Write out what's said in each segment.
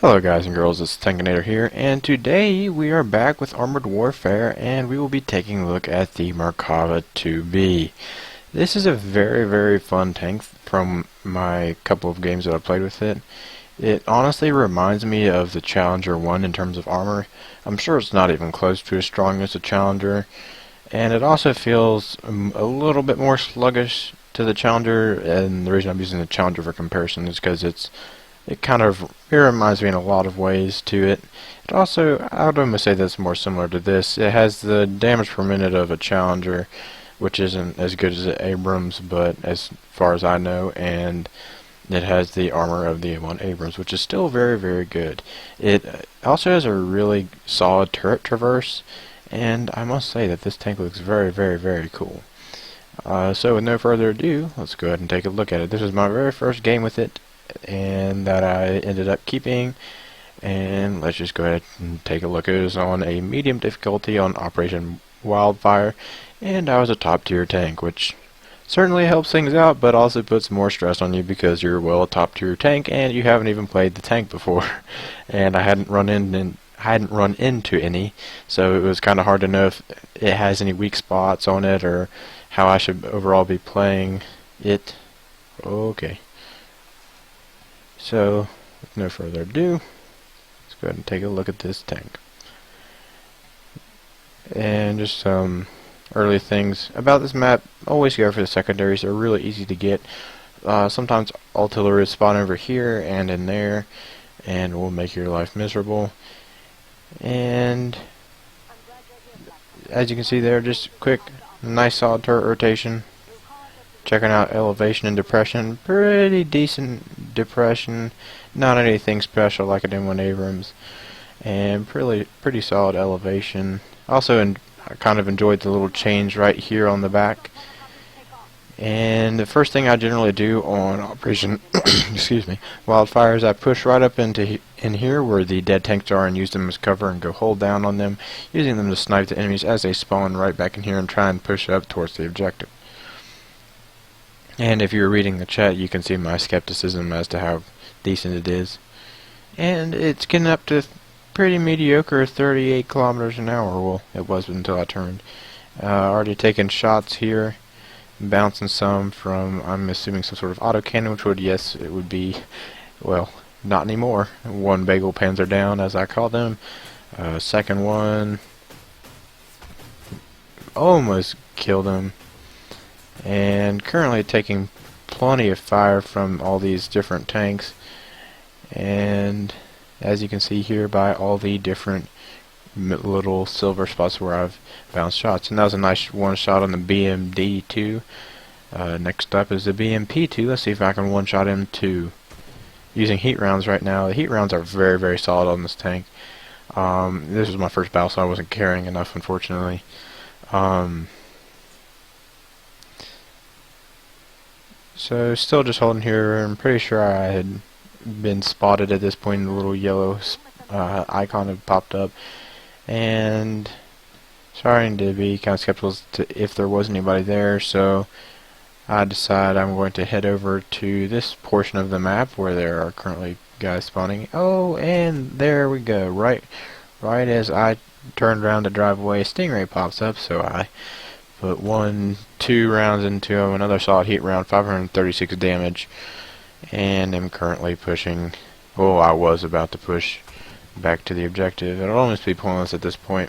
Hello guys and girls, it's Tankanator here, and today we are back with Armored Warfare, and we will be taking a look at the Merkava IIB. This is a very fun tank from my couple of games that I've played with it. It honestly reminds me of the Challenger 1 in terms of armor. I'm sure it's not even close to as strong as the Challenger, and it also feels a little bit more sluggish to the Challenger, and the reason I'm using the Challenger for comparison is because it reminds me in a lot of ways to it. It also, I would almost say that's more similar to this. It has the damage per minute of a Challenger, which isn't as good as the Abrams, but as far as I know, and it has the armor of the M1 Abrams, which is still very good. It also has a really solid turret traverse, and I must say that this tank looks very cool. So with no further ado, let's go ahead and take a look at it. This is my very first game with it, and that I ended up keeping, and let's just go ahead and take a look. It was on a medium difficulty on Operation Wildfire, and I was a top tier tank, which certainly helps things out, but also puts more stress on you because you're a top tier tank and you haven't even played the tank before. And I hadn't run into any, so it was kind of hard to know if it has any weak spots on it or how I should overall be playing it. Okay. So, with no further ado, let's go ahead and take a look at this tank. And just some early things about this map. Always go for the secondaries. They're really easy to get. Sometimes artillery spawn over here and in there, and will make your life miserable. And as you can see there, just quick, nice solid turret rotation. Checking out elevation and depression, pretty decent depression, not anything special like an M1 Abrams, and pretty solid elevation. Also, I kind of enjoyed the little change right here on the back. And the first thing I generally do on Operation excuse me, Wildfire is I push right up in here where the dead tanks are and use them as cover and go hold down on them, using them to snipe the enemies as they spawn right back in here and try and push up towards the objective. And if you're reading the chat, you can see my skepticism as to how decent it is. And it's getting up to pretty mediocre 38 kilometers an hour. Well, it was until I turned. Already taking shots here, bouncing some from, I'm assuming, some sort of autocannon, which would, yes, it would be, well, not anymore. One bagel panzer down, as I call them. Second one, almost killed him. And currently taking plenty of fire from all these different tanks, and as you can see here by all the different little silver spots where I've bounced shots. And that was a nice one shot on the BMD2. Next up is the BMP2. Let's see if I can one shot him too using heat rounds right now. The heat rounds are very solid on this tank. This was my first battle, so I wasn't carrying enough, unfortunately. So still just holding here. I'm pretty sure I had been spotted at this point. The little yellow icon had popped up, and starting to be kind of skeptical if there was anybody there. So I decide I'm going to head over to this portion of the map where there are currently guys spawning. Oh, and there we go. Right as I turned around to drive away, a stingray pops up. So I put 2 rounds into him, another solid heat round, 536 damage, and I'm currently pushing, well, I was about to push back to the objective. It'll almost be pointless at this point,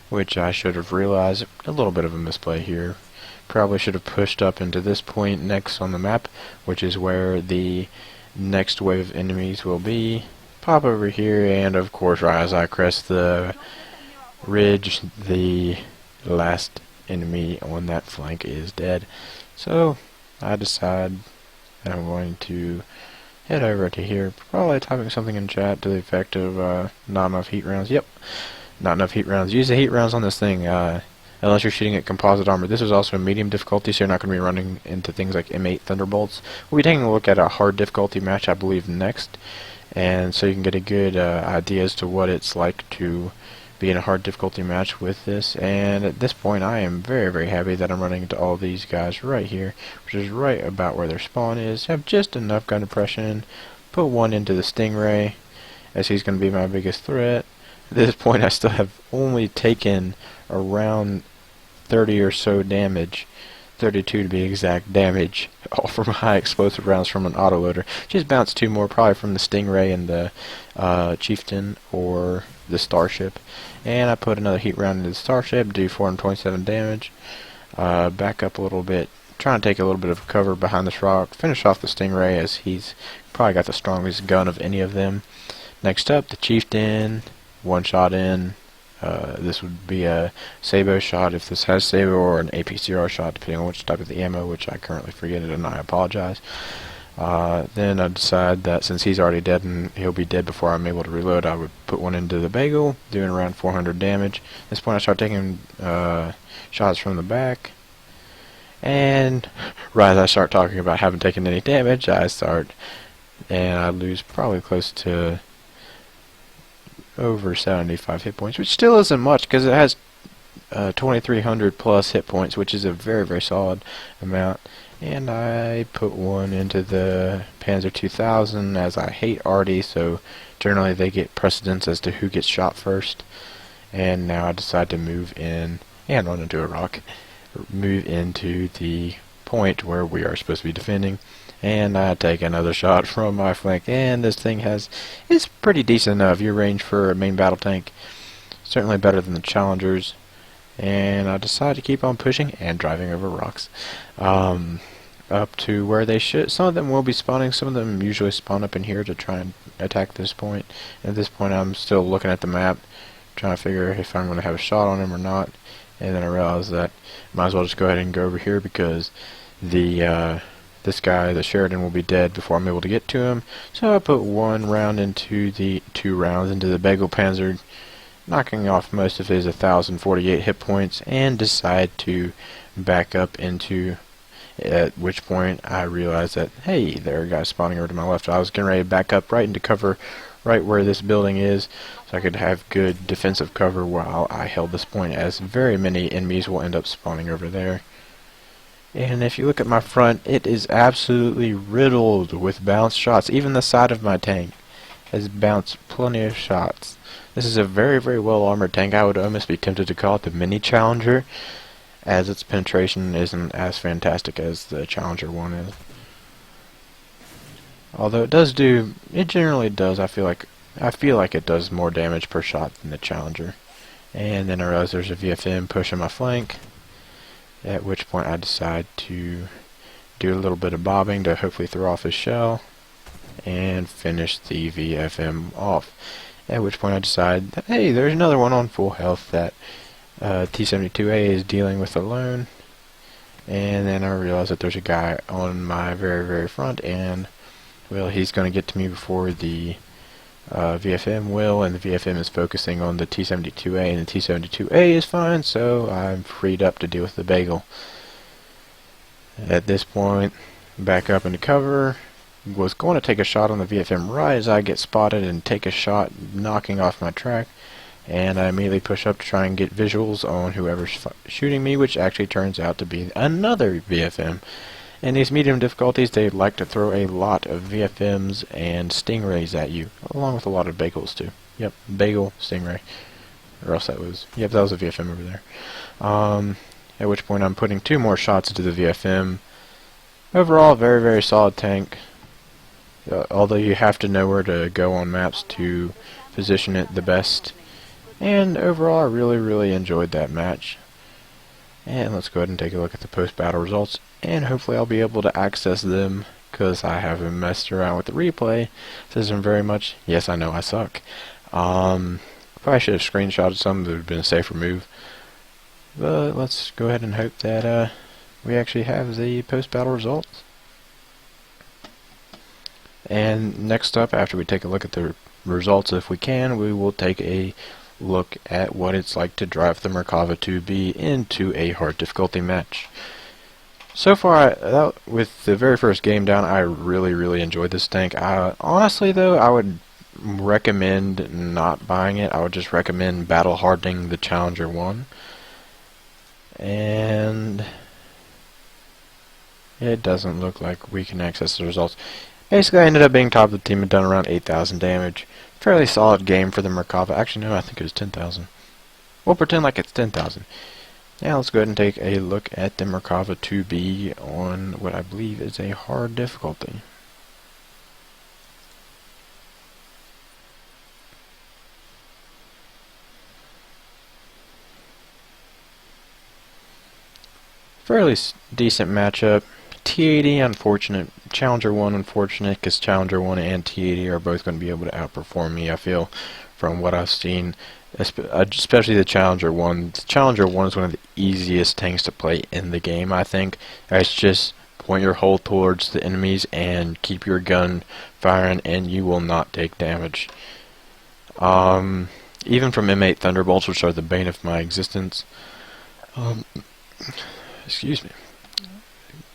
which I should have realized. A little bit of a misplay here. Probably should have pushed up into this point next on the map, which is where the next wave of enemies will be. Pop over here, and of course, right as I crest the ridge, the last enemy on that flank is dead. So I decide that I'm going to head over to here, probably typing something in chat to the effect of not enough heat rounds. Yep, not enough heat rounds. Use the heat rounds on this thing unless you're shooting at composite armor. This is also a medium difficulty, so you're not going to be running into things like M8 Thunderbolts. We'll be taking a look at a hard difficulty match, I believe, next, and so you can get a good idea as to what it's like to be in a hard difficulty match with this. And at this point I am very happy that I'm running into all these guys right here, which is right about where their spawn is. Have just enough gun depression, put one into the stingray, as he's going to be my biggest threat. At this point, I still have only taken around 30 or so damage, 32 to be exact damage, all from high explosive rounds from an autoloader. Just bounced 2 more, probably from the Stingray and the Chieftain or the Starship. And I put another heat round into the Starship, do 427 damage. Back up a little bit, trying to take a little bit of cover behind this rock, finish off the Stingray as he's probably got the strongest gun of any of them. Next up, the Chieftain, one shot in. This would be a Sabo shot if this has Sabo, or an APCR shot depending on which type of the ammo, which I currently forget it and I apologize. Then I decide that since he's already dead and he'll be dead before I'm able to reload, I would put one into the bagel, doing around 400 damage. At this point I start taking shots from the back, and right as I start talking about having taken any damage, I lose probably close to over 75 hit points, which still isn't much because it has 2,300 plus hit points, which is a very, very solid amount. And I put one into the Panzer 2000, as I hate arty, so generally they get precedence as to who gets shot first. And now I decide to move in and run into a rock, move into the point where we are supposed to be defending. And I take another shot from my flank, and this thing is pretty decent view range for a main battle tank. Certainly better than the Challengers. And I decide to keep on pushing and driving over rocks up to where they should. Some of them will be spawning. Some of them usually spawn up in here to try and attack this point. At this point I'm still looking at the map, trying to figure if I'm going to have a shot on him or not. And then I realize that I might as well just go ahead and go over here, because this guy, the Sheridan, will be dead before I'm able to get to him. So I put 2 rounds into the Bagel Panzer, knocking off most of his 1,048 hit points, and decide to back up into, at which point I realized that, hey, there are guys spawning over to my left. I was getting ready to back up right into cover right where this building is, so I could have good defensive cover while I held this point, as very many enemies will end up spawning over there. And if you look at my front, it is absolutely riddled with bounced shots. Even the side of my tank has bounced plenty of shots. This is a very, very well armored tank. I would almost be tempted to call it the mini Challenger, as its penetration isn't as fantastic as the Challenger one is. Although it generally does, I feel like it does more damage per shot than the Challenger. And then I realize there's a VFM pushing my flank, at which point I decide to do a little bit of bobbing to hopefully throw off his shell and finish the VFM off. At which point I decide that, hey, there's another one on full health that T-72A is dealing with alone. And then I realize that there's a guy on my very, very front, and well, he's going to get to me before the VFM will, and the VFM is focusing on the T-72A, and the T-72A is fine, so I'm freed up to deal with the Bagel. At this point, back up into cover. Was going to take a shot on the VFM right as I get spotted and take a shot, knocking off my track, and I immediately push up to try and get visuals on whoever's shooting me, which actually turns out to be another VFM. In these medium difficulties, they like to throw a lot of VFMs and Stingrays at you, along with a lot of Bagels too. Yep, Bagel, Stingray. Or else that was a VFM over there. At which point I'm putting 2 more shots into the VFM. Overall, very, very solid tank. Although you have to know where to go on maps to position it the best. And overall, I really, really enjoyed that match. And let's go ahead and take a look at the post-battle results, and hopefully I'll be able to access them, because I haven't messed around with the replay. This isn't very much. Yes, I know I suck. Probably should have screenshotted some, that would have been a safer move. But let's go ahead and hope that we actually have the post-battle results. And next up, after we take a look at the results, if we can, we will take a look at what it's like to drive the Merkava IIB into a hard difficulty match. So far, with the very first game down, I really, really enjoyed this tank. Honestly, though, I would recommend not buying it. I would just recommend battle hardening the Challenger 1. And it doesn't look like we can access the results. Basically, I ended up being top of the team and done around 8,000 damage. Fairly solid game for the Merkava. Actually, no, I think it was 10,000. We'll pretend like it's 10,000. Now let's go ahead and take a look at the Merkava IIB on what I believe is a hard difficulty. Fairly decent matchup. T80 unfortunate, Challenger 1 unfortunate, because Challenger 1 and T80 are both going to be able to outperform me, I feel, from what I've seen. Especially the Challenger 1. The Challenger 1 is one of the easiest tanks to play in the game, I think. It's just point your hull towards the enemies and keep your gun firing and you will not take damage. Even from M8 Thunderbolts, which are the bane of my existence. Excuse me.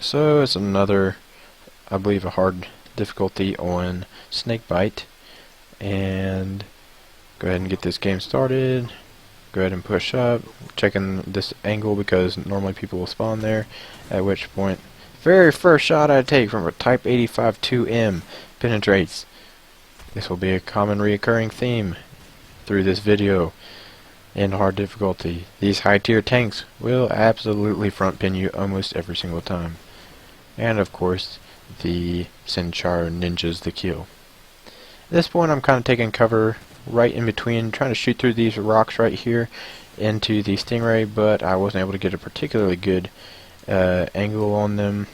So it's another, I believe, a hard difficulty on Snakebite. And go ahead and get this game started. Go ahead and push up, checking this angle because normally people will spawn there. At which point, very first shot I take from a Type 85 2M penetrates. This will be a common reoccurring theme through this video. In hard difficulty, these high tier tanks will absolutely front pin you almost every single time. And of course, the Sinchar ninjas the kill. At this point, I'm kind of taking cover right in between, trying to shoot through these rocks right here into the Stingray, but I wasn't able to get a particularly good angle on them.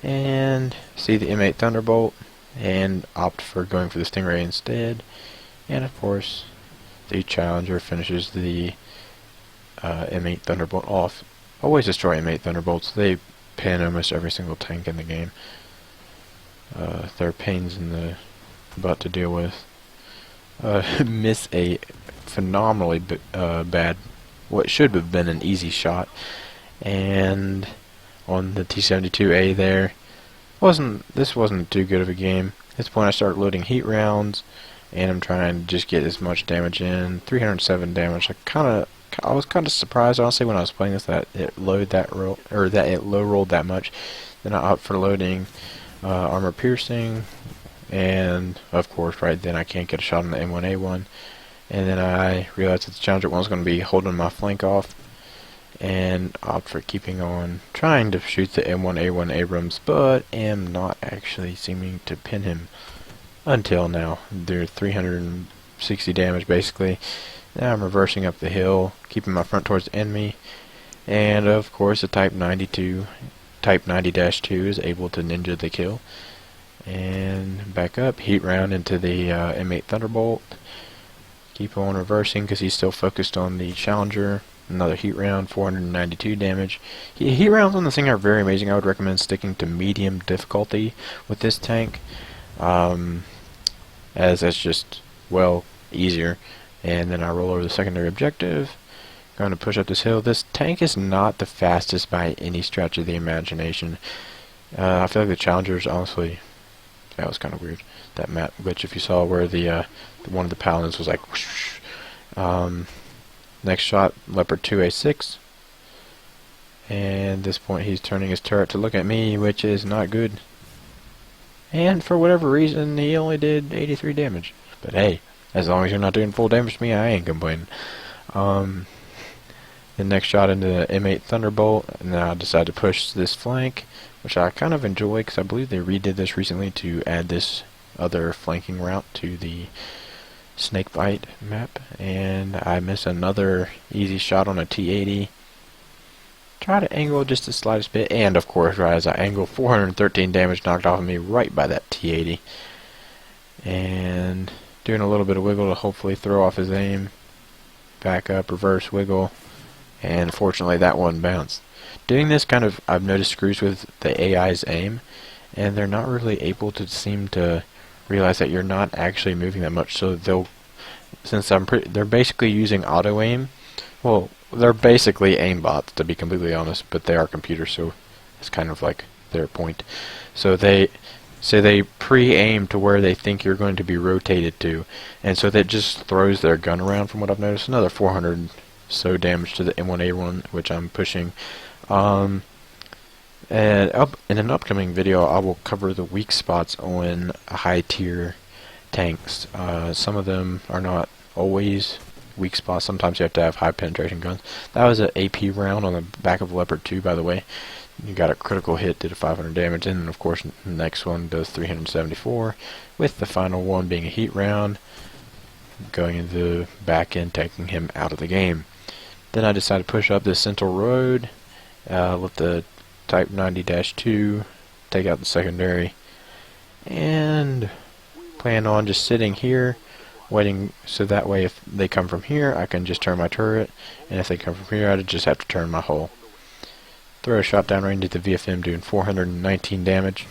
And see the M8 Thunderbolt, and opt for going for the Stingray instead. And of course, the Challenger finishes the M8 Thunderbolt off. Always destroy M8 Thunderbolts. They pin almost every single tank in the game. They're pains in the butt to deal with. Miss a phenomenally bad, what should have been an easy shot, and on the T-72A there, this wasn't too good of a game. At this point, I start loading heat rounds, and I'm trying to just get as much damage in. 307 damage. I was kind of surprised, honestly, when I was playing this that it low rolled that much. Then I opt for loading armor piercing, and of course, right then I can't get a shot on the M1A1. And then I realized that the Challenger 1 was going to be holding my flank off, and opt for keeping on trying to shoot the M1A1 Abrams, but am not actually seeming to pin him until now. They're 360 damage basically. Now I'm reversing up the hill, keeping my front towards the enemy, and of course the Type 90-2 is able to ninja the kill. And back up, heat round into the M8 Thunderbolt. Keep on reversing because he's still focused on the Challenger. Another heat round, 492 damage. Heat rounds on this thing are very amazing. I would recommend sticking to medium difficulty with this tank, as that's just, well, easier. And then I roll over the secondary objective. Going to push up this hill. This tank is not the fastest by any stretch of the imagination. I feel like the Challenger's honestly, that was kind of weird. That map glitch, if you saw where the one of the paladins was like whoosh. Next shot, Leopard 2A6. And at this point he's turning his turret to look at me, which is not good. And for whatever reason, he only did 83 damage. But hey, as long as you're not doing full damage to me, I ain't complaining. The next shot into the M8 Thunderbolt, and then I decide to push this flank, which I kind of enjoy because I believe they redid this recently to add this other flanking route to the Snakebite map. And I miss another easy shot on a T80. Try to angle just the slightest bit, and of course, right as I angle, 413 damage knocked off of me right by that T80. And doing a little bit of wiggle to hopefully throw off his aim. Back up, reverse wiggle, and fortunately that one bounced. Doing this kind of, I've noticed, screws with the AI's aim, and they're not really able to seem to realize that you're not actually moving that much. So they'll, since they're basically using auto aim. Well, they're basically aimbots, to be completely honest, but they are computers, so it's kind of like their point. So they pre-aim to where they think you're going to be rotated to, and so that just throws their gun around. From what I've noticed, another 400 so damage to the M1A1, which I'm pushing. And in an upcoming video, I will cover the weak spots on high tier tanks. Some of them are not always weak spots. Sometimes you have to have high penetration guns. That was an AP round on the back of Leopard 2, by the way. You got a critical hit, did a 500 damage, and of course the next one does 374, with the final one being a heat round, going into the back end, taking him out of the game. Then I decided to push up this central road with the Type 90-2, take out the secondary, and plan on just sitting here waiting, so that way if they come from here I can just turn my turret, and if they come from here I just have to turn my hull. Throw a shot down range at the VFM, doing 419 damage.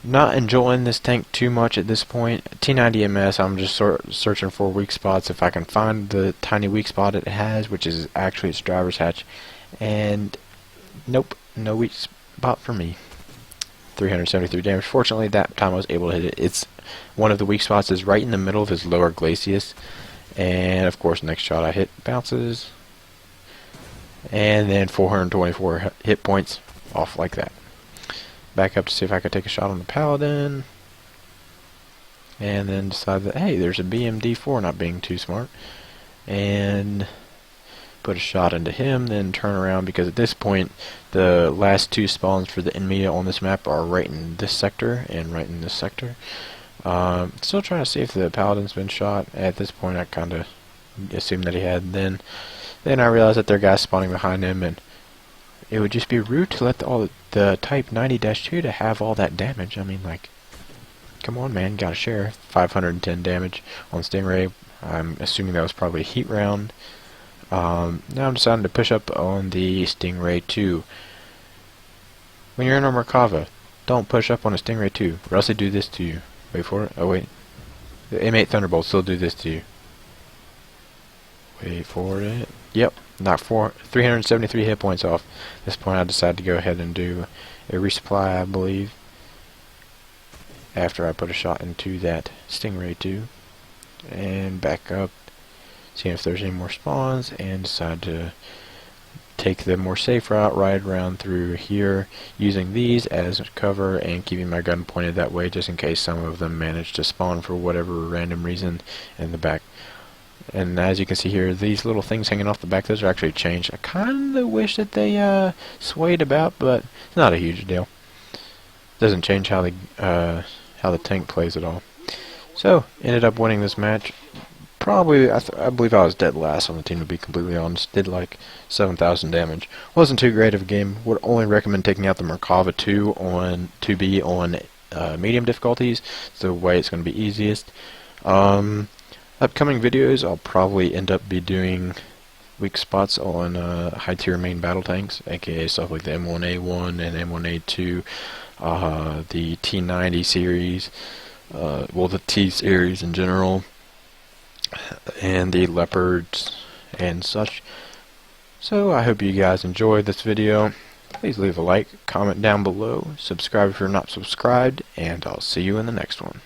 Not enjoying this tank too much at this point. T90MS, I'm just searching for weak spots. If I can find the tiny weak spot it has, which is actually its driver's hatch, and nope, no weak spot for me. 373 damage. Fortunately, that time I was able to hit it. It's one of the weak spots is right in the middle of his lower glacis, and of course, next shot I hit bounces, and then 424 hit points off like that. Back up to see if I could take a shot on the Paladin, and then decide that hey, there's a BMD4, not being too smart, and put a shot into him, then turn around, because at this point the last two spawns for the enemy on this map are right in this sector and right in this sector. Still trying to see if the Paladin's been shot. At this point I kind of assumed that he had. Then I realized that there are guys spawning behind him, and it would just be rude to let the Type 90-2 to have all that damage. I mean, like, come on, man, gotta share. 510 damage on Stingray. I'm assuming that was probably a heat round. Now I'm deciding to push up on the Stingray 2. When you're in a Merkava, don't push up on a Stingray 2, or else they do this to you. Wait for it. Oh wait, the M8 Thunderbolts still do this to you. Wait for it. Yep, knocked 373 hit points off. At this point I decided to go ahead and do a resupply, I believe, after I put a shot into that Stingray 2, and back up, seeing if there's any more spawns, and decide to take the more safe route, ride around through here, using these as cover and keeping my gun pointed that way, just in case some of them manage to spawn for whatever random reason in the back. And as you can see here, these little things hanging off the back, those are actually changed. I kind of wish that they swayed about, but it's not a huge deal. Doesn't change how the tank plays at all. So ended up winning this match. Probably, I believe I was dead last on the team, to be completely honest. Did like 7,000 damage. Wasn't too great of a game. Would only recommend taking out the Merkava 2B on medium difficulties. It's the way it's going to be easiest. Upcoming videos, I'll probably end up doing weak spots on high tier main battle tanks, aka stuff like the M1A1 and M1A2, the T90 series, well, the T series in general, and the Leopards and such. So I hope you guys enjoyed this video. Please leave a like, comment down below, subscribe if you're not subscribed, and I'll see you in the next one.